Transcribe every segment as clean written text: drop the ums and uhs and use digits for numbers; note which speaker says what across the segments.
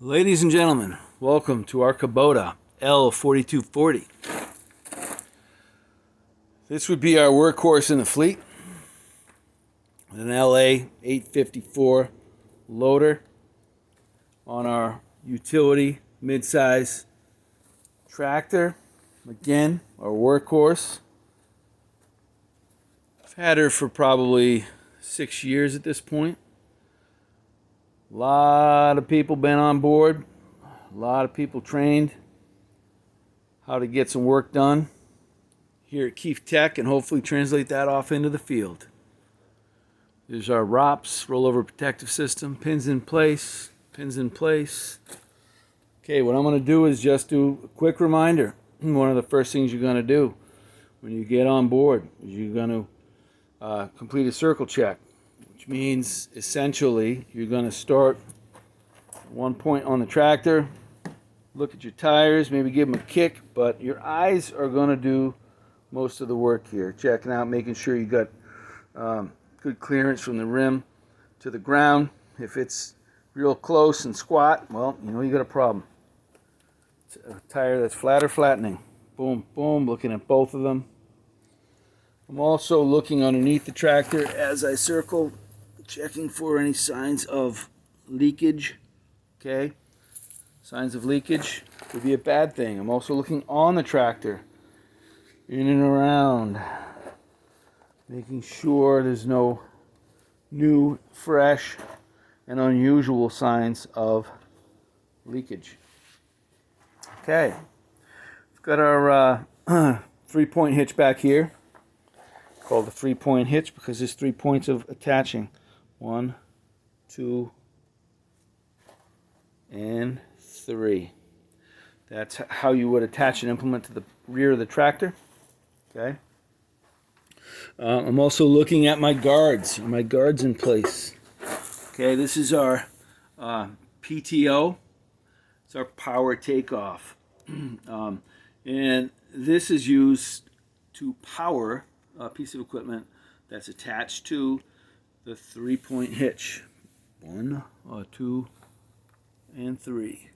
Speaker 1: Ladies and gentlemen, welcome to our Kubota L4240. This would be our workhorse in the fleet. An LA 854 loader on our utility midsize tractor. Again, our workhorse. I've had her for probably 6 years at this point. A lot of people been on board, a lot of people trained how to get some work done here at Keefe Tech and hopefully translate that off into the field. There's our ROPS, rollover protective system, pins in place, pins in place. Okay, what I'm going to do is just do a quick reminder. One of the first things you're going to do when you get on board is you're going to complete a circle check. Which means essentially you're going to start at one point on the tractor, look at your tires, maybe give them a kick, but your eyes are going to do most of the work here. Checking out, making sure you got good clearance from the rim to the ground. If it's real close and squat, well, you know you got a problem. It's a tire that's flat or flattening. Boom, boom, looking at both of them. I'm also looking underneath the tractor as I circle, checking for any signs of leakage. Okay, signs of leakage would be a bad thing. I'm also looking on the tractor, in and around, making sure there's no new, fresh, and unusual signs of leakage. Okay, we've got our 3-point hitch back here, called the 3-point hitch because there's 3 points of attaching. 1, 2, and 3. That's how you would attach an implement to the rear of the tractor. Okay. I'm also looking at my guards. Are my guards in place? Okay, this is our PTO. It's our power takeoff. And this is used to power a piece of equipment that's attached to the 3-point hitch. 1, 2, and 3.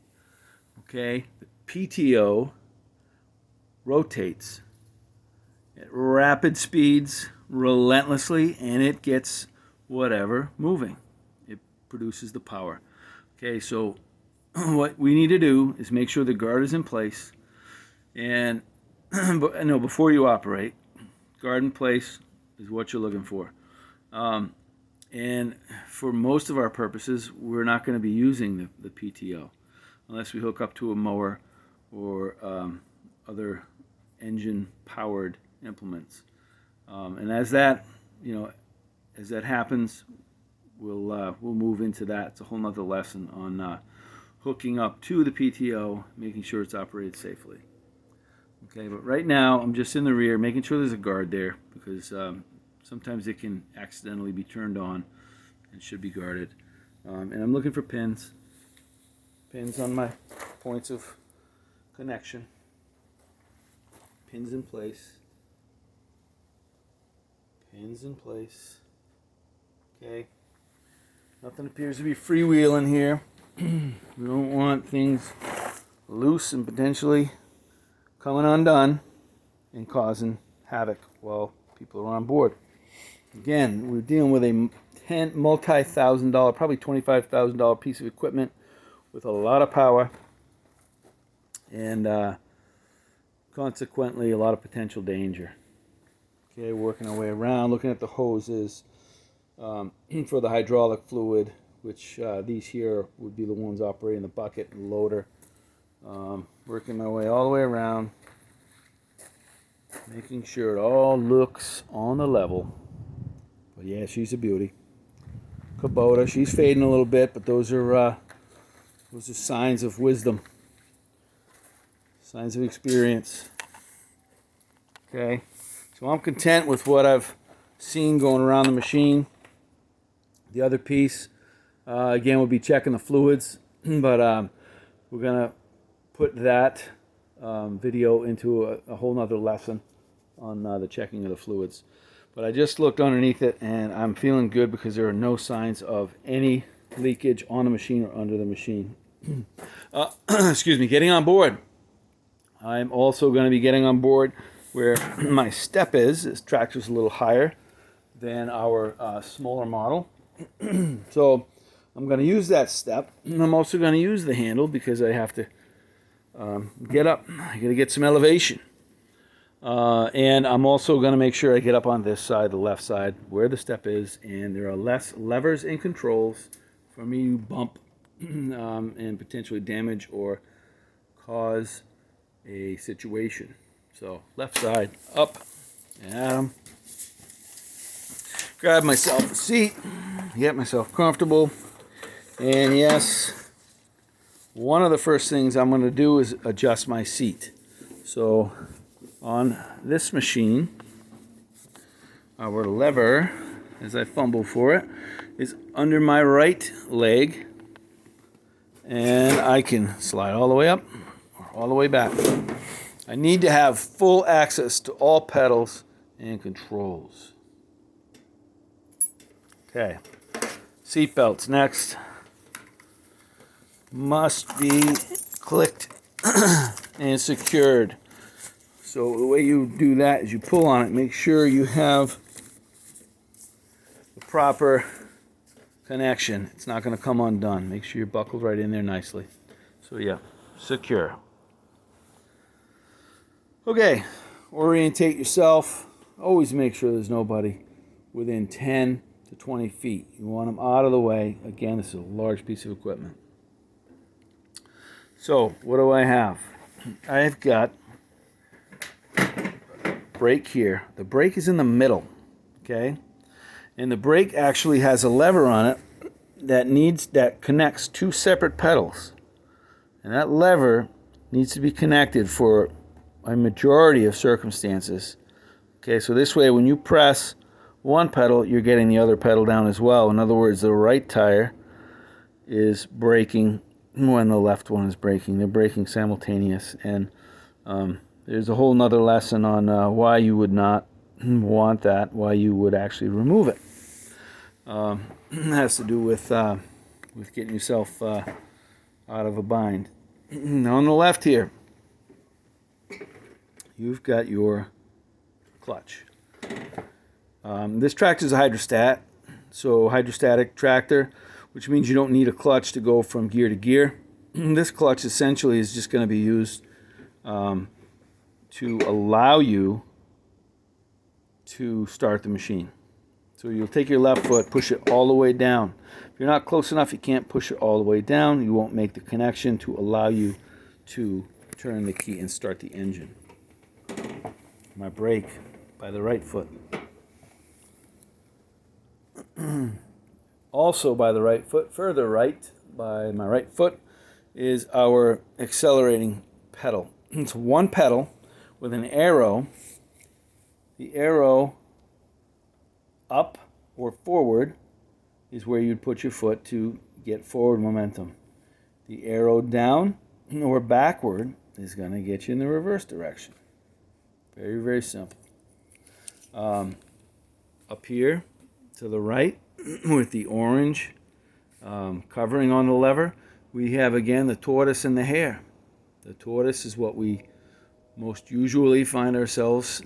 Speaker 1: Okay, the PTO rotates at rapid speeds, relentlessly, and it gets whatever moving. It produces the power. Okay, so what we need to do is make sure the guard is in place, and before you operate, guard in place is what you're looking for. And for most of our purposes, we're not going to be using the PTO unless we hook up to a mower or other engine-powered implements. And as that happens, we'll move into that. It's a whole nother lesson on hooking up to the PTO, making sure it's operated safely. Okay, but right now I'm just in the rear, making sure there's a guard there because sometimes it can accidentally be turned on and should be guarded. And I'm looking for pins. Pins on my points of connection. Pins in place. Pins in place. Okay. Nothing appears to be freewheeling here. We don't want things loose and potentially coming undone and causing havoc while people are on board. Again, we're dealing with a multi-thousand-dollar, probably $25,000 piece of equipment with a lot of power and consequently a lot of potential danger. Okay, working our way around, looking at the hoses for the hydraulic fluid, which these here would be the ones operating the bucket and loader. Working my way all the way around, making sure it all looks on the level. But yeah, she's a beauty. Kubota, she's fading a little bit, but those are signs of wisdom, signs of experience. Okay, so I'm content with what I've seen going around the machine. The other piece, again, we'll be checking the fluids, but we're gonna put that video into a whole nother lesson on the checking of the fluids. But I just looked underneath it and I'm feeling good because there are no signs of any leakage on the machine or under the machine. Excuse me, getting on board. I'm also going to be getting on board where my step is. This tractor's a little higher than our smaller model. So I'm going to use that step. And I'm also going to use the handle because I have to get up. I got to get some elevation. And I'm also going to make sure I get up on this side, the left side, where the step is, and there are less levers and controls for me to bump and potentially damage or cause a situation. So left side up, and grab myself a seat, get myself comfortable, and yes, one of the first things I'm going to do is adjust my seat. So on this machine, our lever, as I fumble for it, is under my right leg, and I can slide all the way up or all the way back. I need to have full access to all pedals and controls. Okay, seat belts next. Must be clicked and secured. So the way you do that is you pull on it, make sure you have the proper connection. It's not going to come undone. Make sure you're buckled right in there nicely. So yeah, secure. Okay, orientate yourself. Always make sure there's nobody within 10 to 20 feet. You want them out of the way. Again, this is a large piece of equipment. So what do I have? I've got brake here. The brake is in the middle, okay? And the brake actually has a lever on it that connects two separate pedals. And that lever needs to be connected for a majority of circumstances. Okay, so this way when you press one pedal, you're getting the other pedal down as well. In other words, the right tire is braking when the left one is braking. They're braking simultaneous. And there's a whole nother lesson on why you would not want that, why you would actually remove it. It has to do with getting yourself out of a bind. Now on the left here, you've got your clutch. This tractor is a hydrostat, so hydrostatic tractor, which means you don't need a clutch to go from gear to gear. This clutch essentially is just going to be used to allow you to start the machine. So you'll take your left foot, push it all the way down. If you're not close enough, you can't push it all the way down. You won't make the connection to allow you to turn the key and start the engine. My brake by the right foot. Also by the right foot, further right, by my right foot, is our accelerating pedal. It's one pedal with an arrow. The arrow up or forward is where you'd put your foot to get forward momentum. The arrow down or backward is going to get you in the reverse direction. Very, very simple. Up here to the right with the orange covering on the lever, we have again the tortoise and the hare. The tortoise is what we most usually find ourselves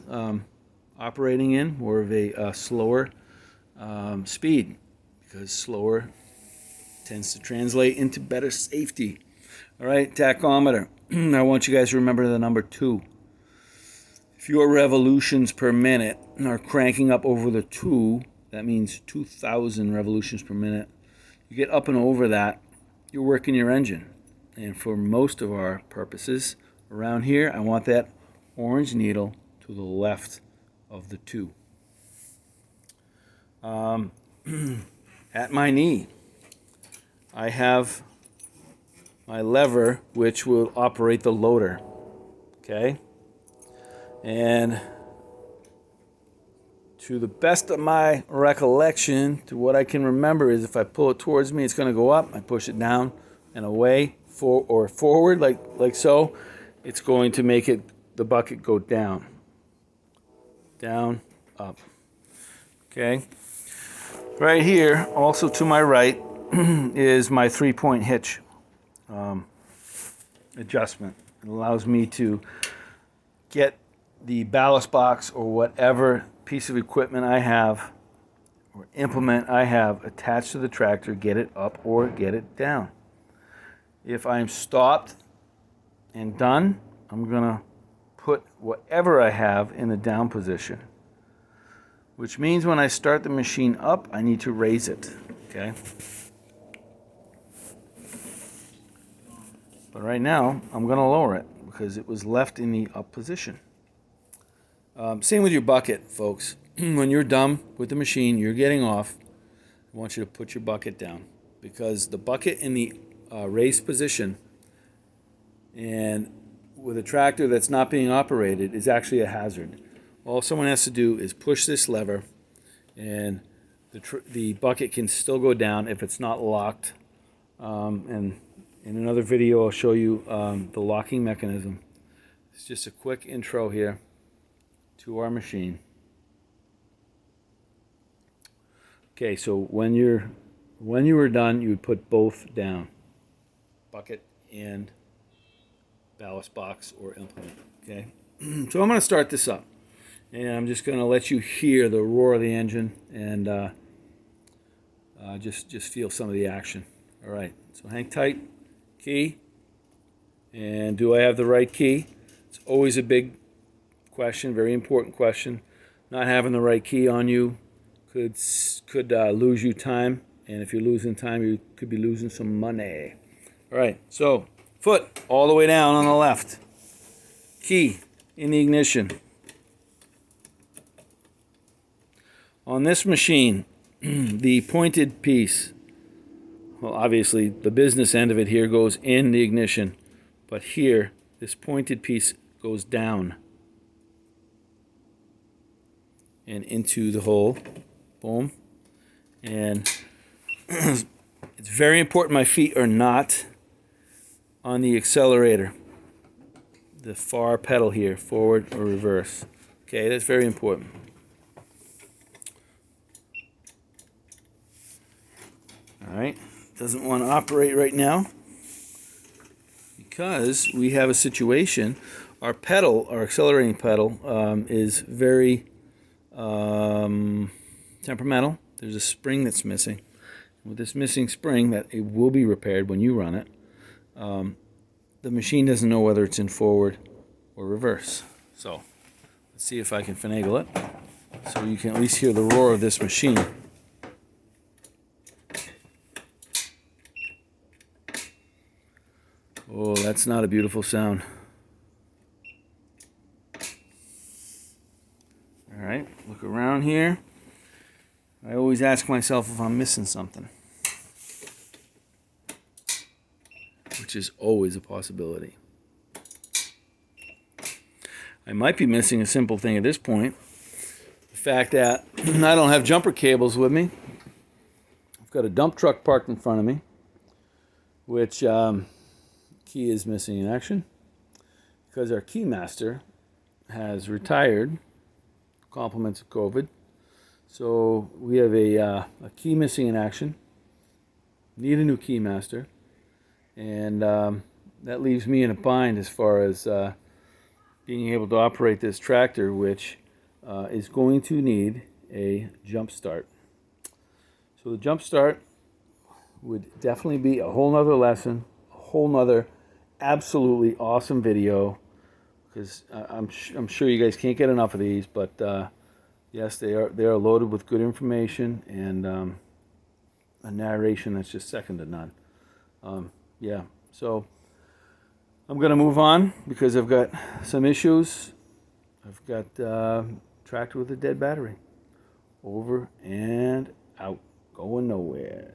Speaker 1: operating in, more of a slower speed, because slower tends to translate into better safety. All right, tachometer. I want you guys to remember the number 2. If your revolutions per minute are cranking up over the 2, that means 2,000 revolutions per minute. You get up and over that, you're working your engine. And for most of our purposes around here, I want that orange needle to the left of the 2. At my knee, I have my lever, which will operate the loader. Okay? And to the best of my recollection, to what I can remember, is if I pull it towards me, it's going to go up. I push it down and away or forward, like so. It's going to make the bucket go down. Down, up. Okay? Right here, also to my right, is my 3-point hitch. adjustment. It allows me to get the ballast box or whatever piece of equipment I have or implement I have attached to the tractor, get it up or get it down. If I'm stopped and done, I'm gonna put whatever I have in the down position, which means when I start the machine up, I need to raise it, okay? But right now, I'm gonna lower it because it was left in the up position. Same with your bucket, folks. When you're done with the machine, you're getting off, I want you to put your bucket down because the bucket in the raised position and with a tractor that's not being operated is actually a hazard. All someone has to do is push this lever and the bucket can still go down if it's not locked. And in another video I'll show you the locking mechanism. It's just a quick intro here to our machine. Okay, so when you were done, you would put both down, bucket and ballast box or implement. Okay, so I'm going to start this up, and I'm just going to let you hear the roar of the engine and just feel some of the action. All right, so hang tight, key, and do I have the right key? It's always a big question, very important question. Not having the right key on you could lose you time, and if you're losing time, you could be losing some money. All right, so foot all the way down on the left. Key in the ignition. On this machine, the pointed piece, well, obviously the business end of it here goes in the ignition, but here, this pointed piece goes down and into the hole. Boom. And it's very important my feet are not on the accelerator, the far pedal here, forward or reverse. Okay, that's very important. All right, doesn't want to operate right now because we have a situation. Our pedal, our accelerating pedal, is very temperamental. There's a spring that's missing. With this missing spring, that it will be repaired when you run it, the machine doesn't know whether it's in forward or reverse. So let's see if I can finagle it so you can at least hear the roar of this machine. Oh, that's not a beautiful sound. All right, look around here. I always ask myself if I'm missing something, which is always a possibility. I might be missing a simple thing at this point. The fact that I don't have jumper cables with me. I've got a dump truck parked in front of me, which key is missing in action because our keymaster has retired, compliments of COVID. So we have a key missing in action, need a new keymaster, and that leaves me in a bind as far as being able to operate this tractor, which is going to need a jump start. So the jump start would definitely be a whole nother lesson, a whole nother absolutely awesome video, because I'm sure you guys can't get enough of these, but yes, they are loaded with good information and a narration that's just second to none. Yeah, so I'm going to move on because I've got some issues. I've got tractor with a dead battery. Over and out. Going nowhere.